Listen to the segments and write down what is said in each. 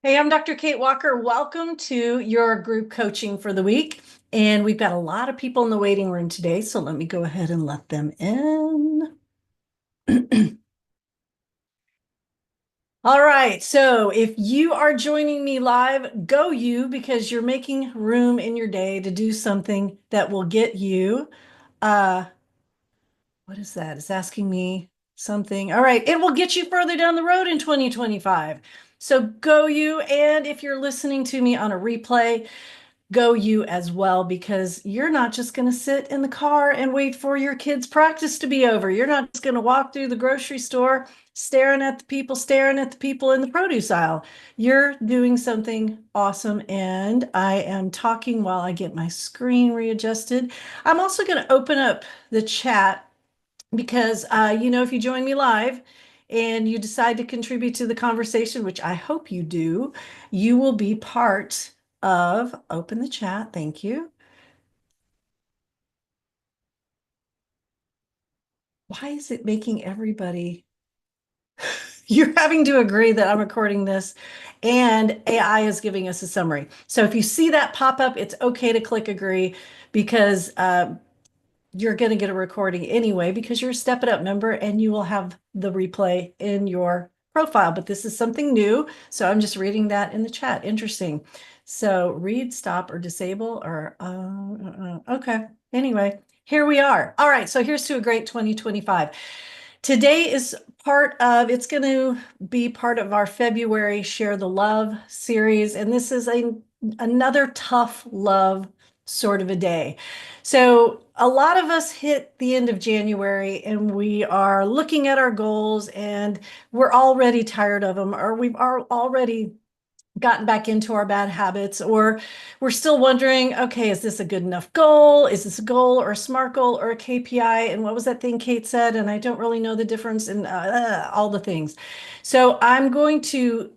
Hey, I'm Dr. Kate Walker. Welcome to your group coaching for the week. And we've got a lot of people in the waiting room today, so let me go ahead and let them in. All right, so if you are joining me live, go you, because you're making room in your day to do something that will get you. Uh, what is that? It's asking me something. All right, it will get you further down the road in 2025. So go you, and if you're listening to me on a replay, go you as well, because you're not just going to sit in the car and wait for your kids' practice to be over. You're not just going to walk through the grocery store staring at the people in the produce aisle. You're doing something awesome. And I am talking while I get my screen readjusted. I'm also going to open up the chat because, if you join me live and you decide to contribute to the conversation, which I hope you do, you will be part of open the chat. Thank you. Why is it making everybody? You're having to agree that I'm recording this and AI is giving us a summary. So if you see that pop up, it's okay to click agree, because you're going to get a recording anyway, because you're a Step It Up member and you will have the replay in your profile. But this is something new, so I'm just reading that in the chat. Interesting. So read, stop, or disable, or okay. Anyway, here we are. All right, so here's to a great 2025. Today is it's going to be part of our February Share the Love series, and this is another tough love sort of a day. So a lot of us hit the end of January and we are looking at our goals and we're already tired of them, or we've already gotten back into our bad habits, or we're still wondering, okay, is this a good enough goal? Is this a goal or a SMART goal or a KPI? And what was that thing Kate said? And I don't really know the difference in all the things. So I'm going to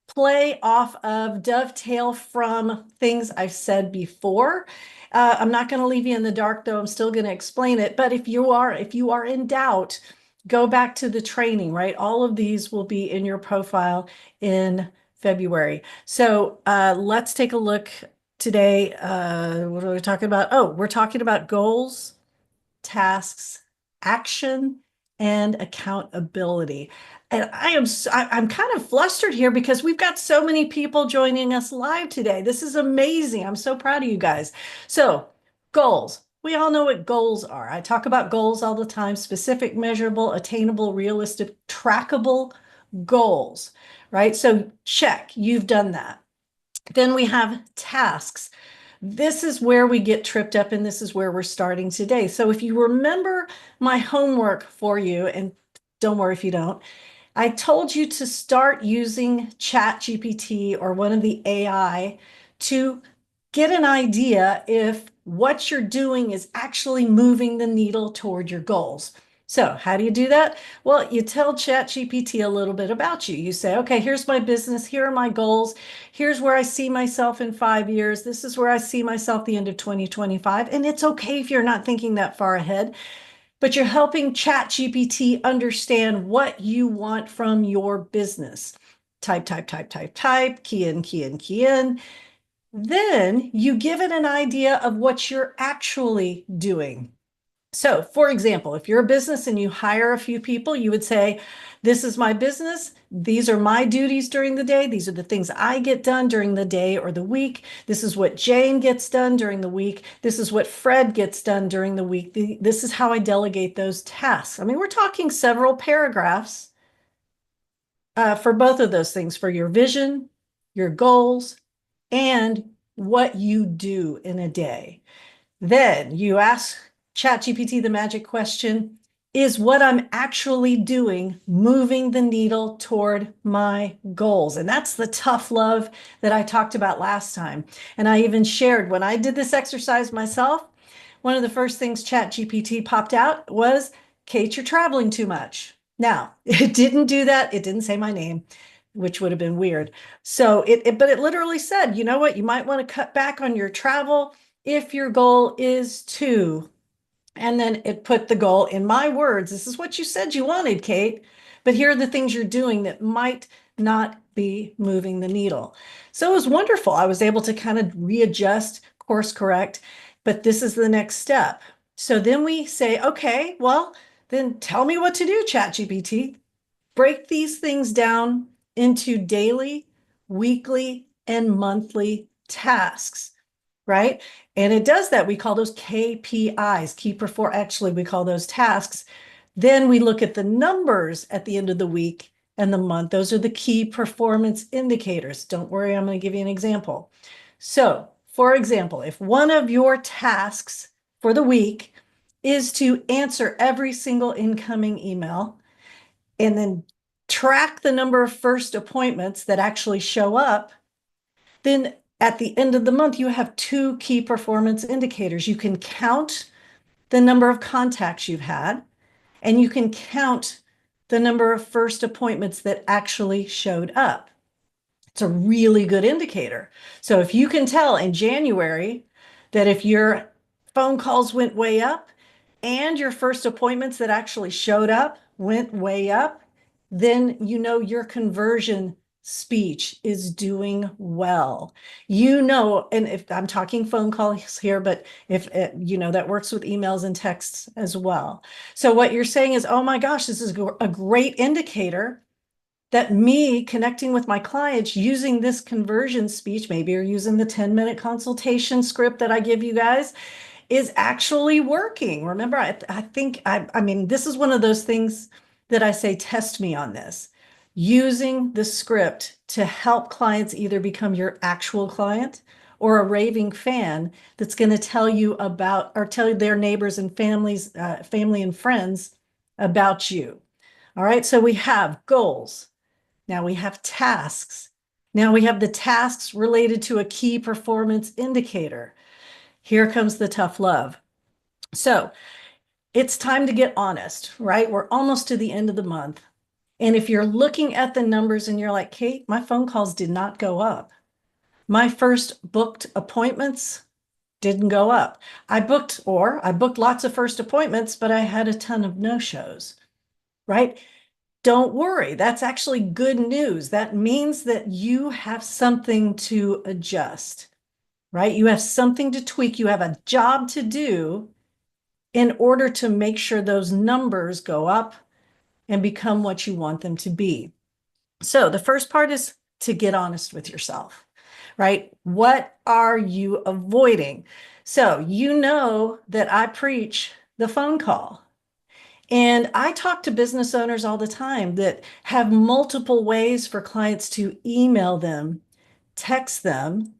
play off of dovetail from things I've said before. I'm not going to leave you in the dark, though. I'm still going to explain it. But if you are in doubt, go back to the training, right? All of these will be in your profile in February. So let's take a look today. What are we talking about? Oh, we're talking about goals, tasks, action, and accountability. And I'm kind of flustered here because we've got so many people joining us live today. This is amazing. I'm so proud of you guys. So, goals. We all know what goals are. I talk about goals all the time: specific, measurable, attainable, realistic, trackable goals, right? So, check, you've done that. Then we have tasks. This is where we get tripped up, and this is where we're starting today. So if you remember my homework for you, and don't worry if you don't, I told you to start using ChatGPT or one of the AI to get an idea if what you're doing is actually moving the needle toward your goals. So how do you do that? Well, you tell ChatGPT a little bit about you. You say, okay, here's my business. Here are my goals. Here's where I see myself in 5 years. This is where I see myself the end of 2025. And it's okay if you're not thinking that far ahead, but you're helping ChatGPT understand what you want from your business. Type, type, type, type, type, key in, key in, key in. Then you give it an idea of what you're actually doing. So, for example, if you're a business and you hire a few people, you would say, this is my business. These are my duties during the day. These are the things I get done during the day or the week. This is what Jane gets done during the week. This is what Fred gets done during the week. This is how I delegate those tasks. I mean, we're talking several paragraphs for both of those things, for your vision, your goals, and what you do in a day. Then you ask ChatGPT the magic question: is what I'm actually doing moving the needle toward my goals? And that's the tough love that I talked about last time. And I even shared when I did this exercise myself, one of the first things ChatGPT popped out was, Kate, you're traveling too much. Now, it didn't do that. It didn't say my name, which would have been weird. So but it literally said, you know what, you might want to cut back on your travel if your goal is to, and then it put the goal in my words. This is what you said you wanted, Kate, but here are the things you're doing that might not be moving the needle. So it was wonderful. I was able to kind of readjust, course correct, but this is the next step. So then we say, okay, well, then tell me what to do, ChatGPT. Break these things down into daily, weekly, and monthly tasks, right? And it does that. We call those KPIs, actually, we call those tasks. Then we look at the numbers at the end of the week and the month. Those are the key performance indicators. Don't worry, I'm going to give you an example. So, for example, if one of your tasks for the week is to answer every single incoming email and then track the number of first appointments that actually show up, then at the end of the month, you have two key performance indicators. You can count the number of contacts you've had, and you can count the number of first appointments that actually showed up. It's a really good indicator. So if you can tell in January that if your phone calls went way up and your first appointments that actually showed up went way up, then you know your conversion speech is doing well. You know, and if I'm talking phone calls here, but if it, that works with emails and texts as well. So what you're saying is, oh my gosh, this is a great indicator that me connecting with my clients using this conversion speech, maybe or using the 10-minute consultation script that I give you guys, is actually working. Remember, I think, I mean, this is one of those things that I say, test me on this. Using the script to help clients either become your actual client or a raving fan that's going to tell you about, or tell their neighbors and family and friends about you. All right, so we have goals. Now we have tasks. Now we have the tasks related to a key performance indicator. Here comes the tough love. So it's time to get honest, right? We're almost to the end of the month. And if you're looking at the numbers and you're like, Kate, my phone calls did not go up. My first booked appointments didn't go up. I booked lots of first appointments, but I had a ton of no-shows, right? Don't worry, that's actually good news. That means that you have something to adjust, right? You have something to tweak. You have a job to do in order to make sure those numbers go up and become what you want them to be. So the first part is to get honest with yourself, right? What are you avoiding? So you know that I preach the phone call. And I talk to business owners all the time that have multiple ways for clients to email them, text them,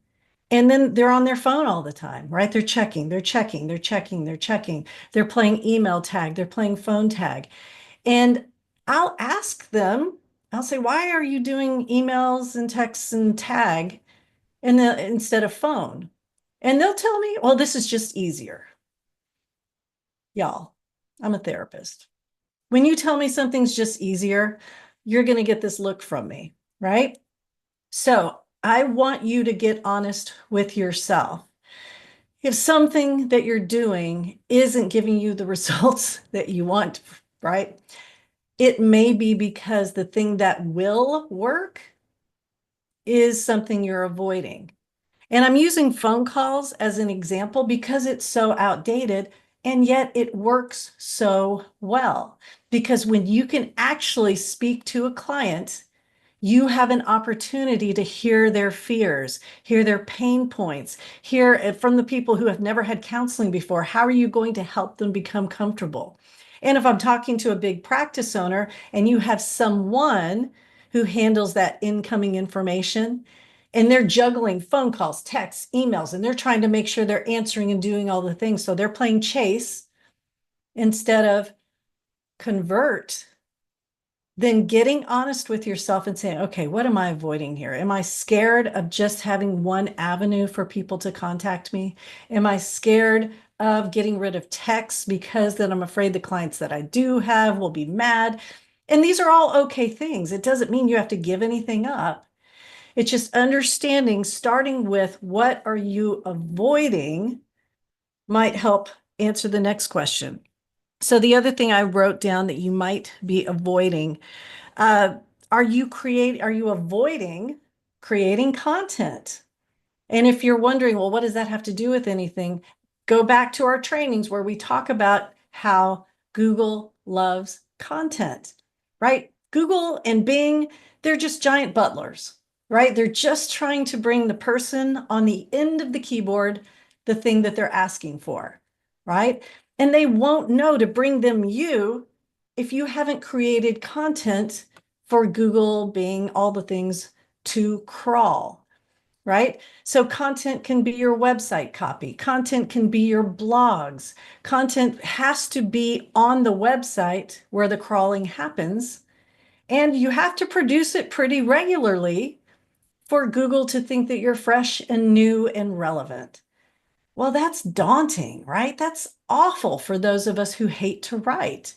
and then they're on their phone all the time, right? They're checking, they're checking, they're checking, they're checking. They're playing email tag, they're playing phone tag. And I'll ask them, I'll say, why are you doing emails and texts and tag instead of phone? And they'll tell me, well, this is just easier. Y'all, I'm a therapist. When you tell me something's just easier, you're going to get this look from me, right? So I want you to get honest with yourself. If something that you're doing isn't giving you the results that you want, right? It may be because the thing that will work is something you're avoiding. And I'm using phone calls as an example because it's so outdated, and yet it works so well. Because when you can actually speak to a client, you have an opportunity to hear their fears, hear their pain points, hear from the people who have never had counseling before. How are you going to help them become comfortable? And if I'm talking to a big practice owner and you have someone who handles that incoming information and they're juggling phone calls, texts, emails, and they're trying to make sure they're answering and doing all the things. So they're playing chase instead of convert, then getting honest with yourself and saying, okay, what am I avoiding here? Am I scared of just having one avenue for people to contact me? Am I scared of getting rid of texts because then I'm afraid the clients that I do have will be mad? And these are all okay things. It doesn't mean you have to give anything up. It's just understanding, starting with what are you avoiding might help answer the next question. So the other thing I wrote down that you might be avoiding, are you avoiding creating content? And if you're wondering, well, what does that have to do with anything? Go back to our trainings where we talk about how Google loves content, right? Google and Bing, they're just giant butlers, right? They're just trying to bring the person on the end of the keyboard the thing that they're asking for, right? And they won't know to bring them you if you haven't created content for Google, Bing, all the things to crawl, right? So content can be your website copy. Content can be your blogs. Content has to be on the website where the crawling happens. And you have to produce it pretty regularly for Google to think that you're fresh and new and relevant. Well, that's daunting, right? That's awful for those of us who hate to write.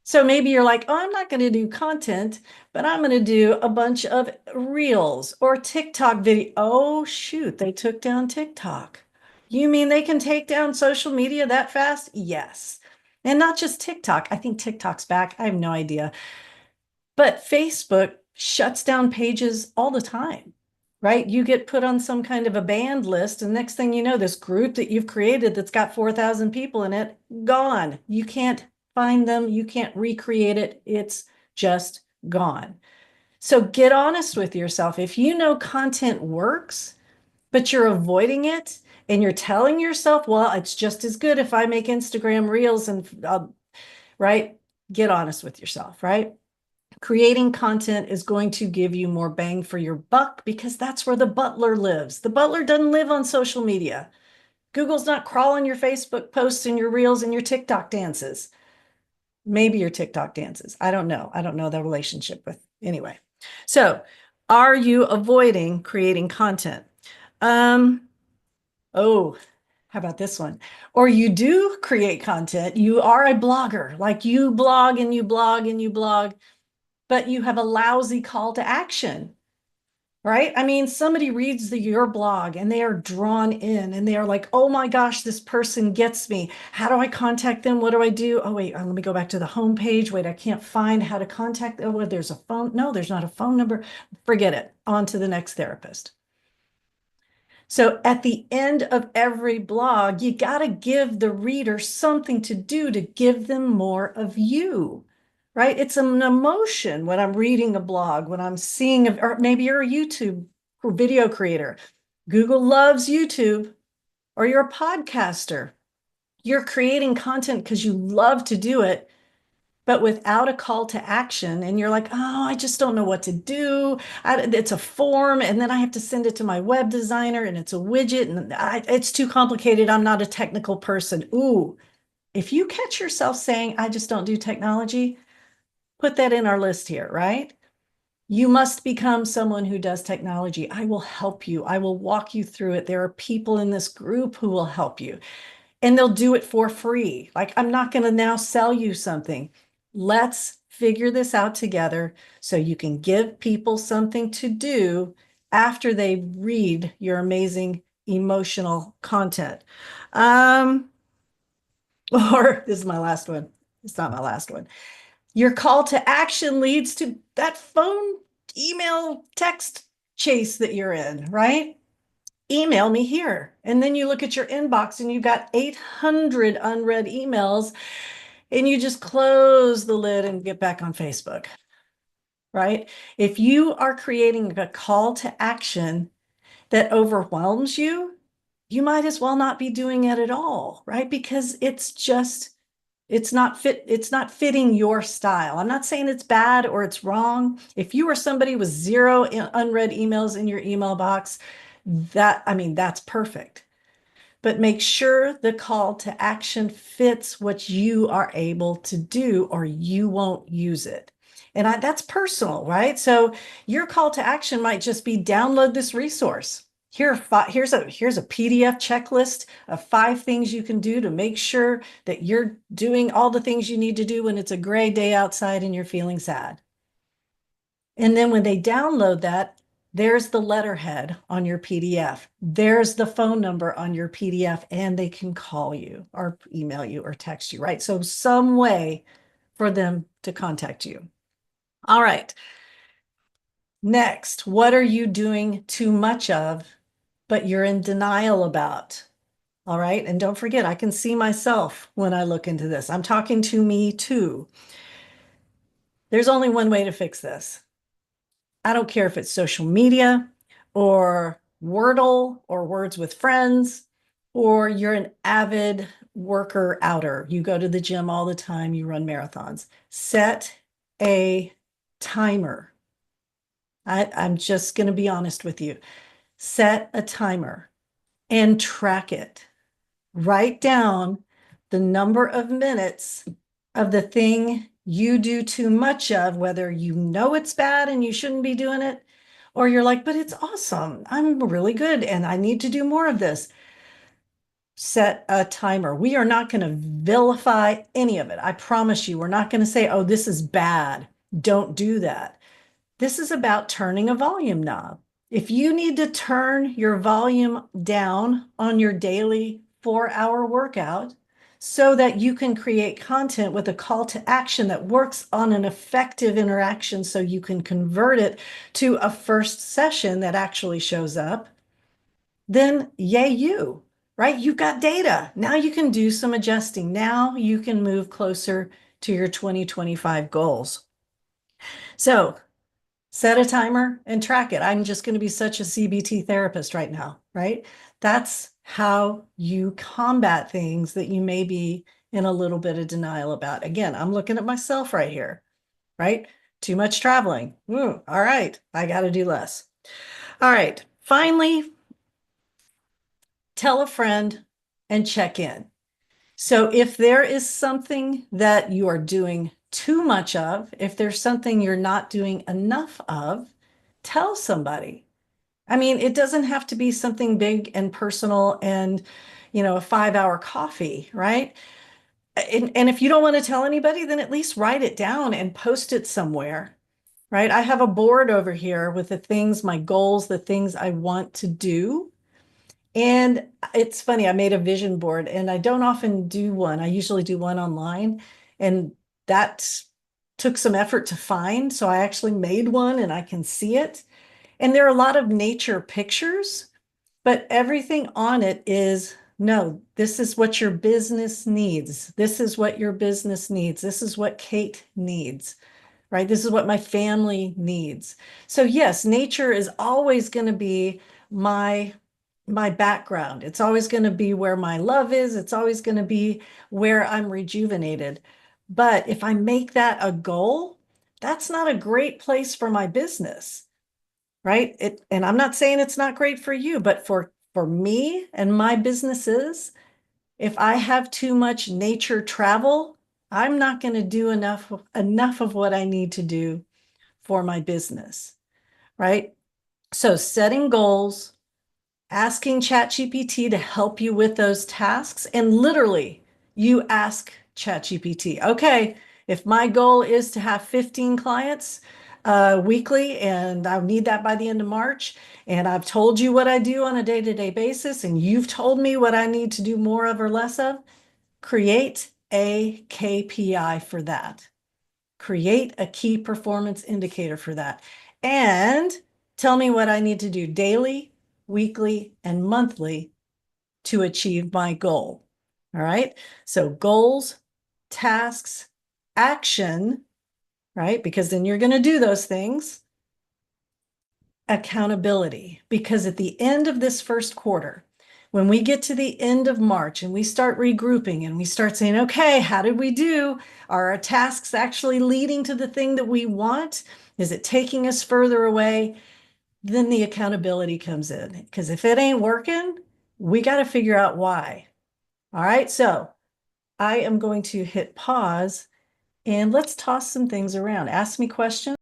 So maybe you're like, oh, I'm not going to do content, but I'm going to do a bunch of reels or TikTok video. Oh, shoot, they took down TikTok. You mean they can take down social media that fast? Yes. And not just TikTok. I think TikTok's back. I have no idea. But Facebook shuts down pages all the time, right? You get put on some kind of a banned list, and next thing you know, this group that you've created that's got 4,000 people in it, gone. You can't find them, you can't recreate it. It's just gone. So get honest with yourself. If you know content works, but you're avoiding it and you're telling yourself, well, it's just as good if I make Instagram reels and, right? Get honest with yourself, right? Creating content is going to give you more bang for your buck because that's where the butler lives. The butler doesn't live on social media. Google's not crawling your Facebook posts and your reels and your TikTok dances. Maybe your TikTok dances. I don't know. I don't know the relationship with, anyway. So are you avoiding creating content? Oh, how about this one? Or you do create content. You are a blogger, like you blog and you blog and you blog, but you have a lousy call to action, right? I mean, somebody reads your blog and they are drawn in and they are like, oh my gosh, this person gets me. How do I contact them? What do I do? Oh, wait, let me go back to the home page. Wait, I can't find how to contact them. Oh, there's a phone. No, there's not a phone number. Forget it. On to the next therapist. So at the end of every blog, you got to give the reader something to do to give them more of you, right? It's an emotion when I'm reading a blog, when I'm seeing, or maybe you're a YouTube or video creator. Google loves YouTube, or you're a podcaster. You're creating content because you love to do it, but without a call to action. And you're like, oh, I just don't know what to do. It's a form, and then I have to send it to my web designer, and it's a widget, and it's too complicated. I'm not a technical person. Ooh, if you catch yourself saying, I just don't do technology, put that in our list here, right? You must become someone who does technology. I will help you. I will walk you through it. There are people in this group who will help you, and they'll do it for free. Like, I'm not going to now sell you something. Let's figure this out together so you can give people something to do after they read your amazing emotional content. Um, or this is my last one. It's not my last one. Your call to action leads to that phone, email, text chase that you're in, right? Email me here. And then you look at your inbox and you've got 800 unread emails, and you just close the lid and get back on Facebook, right? If you are creating a call to action that overwhelms you, you might as well not be doing it at all, right? Because it's not fitting your style. I'm not saying it's bad or it's wrong. If you are somebody with zero unread emails in your email box, that's perfect. But make sure the call to action fits what you are able to do, or you won't use it. And that's personal, right? So your call to action might just be download this resource. Here's a PDF checklist of 5 things you can do to make sure that you're doing all the things you need to do when it's a gray day outside and you're feeling sad. And then when they download that, there's the letterhead on your PDF. There's the phone number on your PDF, and they can call you or email you or text you, right? So some way for them to contact you. All right. Next, what are you doing too much of, but you're in denial about? All right. And don't forget, I can see myself when I look into this. I'm talking to me too. There's only one way to fix this. I don't care if it's social media or Wordle or Words with Friends, or you're an avid worker outer. You go to the gym all the time, you run marathons. Set a timer. I'm just going to be honest with you. Set a timer and track it. Write down the number of minutes of the thing you do too much of, whether you know it's bad and you shouldn't be doing it, or you're like, but it's awesome. I'm really good and I need to do more of this. Set a timer. We are not going to vilify any of it. I promise you, we're not going to say, oh, this is bad. Don't do that. This is about turning a volume knob. If you need to turn your volume down on your daily 4-hour workout so that you can create content with a call to action that works on an effective interaction so you can convert it to a first session that actually shows up, then yay you, right? You've got data. Now you can do some adjusting. Now you can move closer to your 2025 goals. So set a timer and track it. I'm just going to be such a CBT therapist right now, right? That's how you combat things that you may be in a little bit of denial about. Again, I'm looking at myself right here, right? Too much traveling. All right, I got to do less. All right, finally, tell a friend and check in. So if there is something that you are doing too much of, if there's something you're not doing enough of, tell somebody. I mean, it doesn't have to be something big and personal and, a 5-hour coffee, right? And if you don't want to tell anybody, then at least write it down and post it somewhere, right? I have a board over here with the things, my goals, the things I want to do. And it's funny, I made a vision board and I don't often do one. I usually do one online, and that took some effort to find. So I actually made one and I can see it. And there are a lot of nature pictures, but everything on it is, no, this is what your business needs. This is what your business needs. This is what Kate needs, right? This is what my family needs. So yes, nature is always going to be my background. It's always going to be where my love is. It's always going to be where I'm rejuvenated. But if I make that a goal, that's not a great place for my business, right? And I'm not saying it's not great for you, but for me and my businesses, if I have too much nature travel, I'm not going to do enough of what I need to do for my business, right? So setting goals, asking ChatGPT to help you with those tasks, and literally you ask ChatGPT, okay, if my goal is to have 15 clients weekly and I need that by the end of March, and I've told you what I do on a day-to-day basis, and you've told me what I need to do more of or less of, create a KPI for that. Create a key performance indicator for that. And tell me what I need to do daily, weekly, and monthly to achieve my goal. All right. So goals, tasks, action, right? Because then you're going to do those things. Accountability. Because at the end of this first quarter, when we get to the end of March and we start regrouping and we start saying, okay, how did we do? Are our tasks actually leading to the thing that we want? Is it taking us further away? Then the accountability comes in. Because if it ain't working, we got to figure out why. All right. So I am going to hit pause and let's toss some things around. Ask me questions.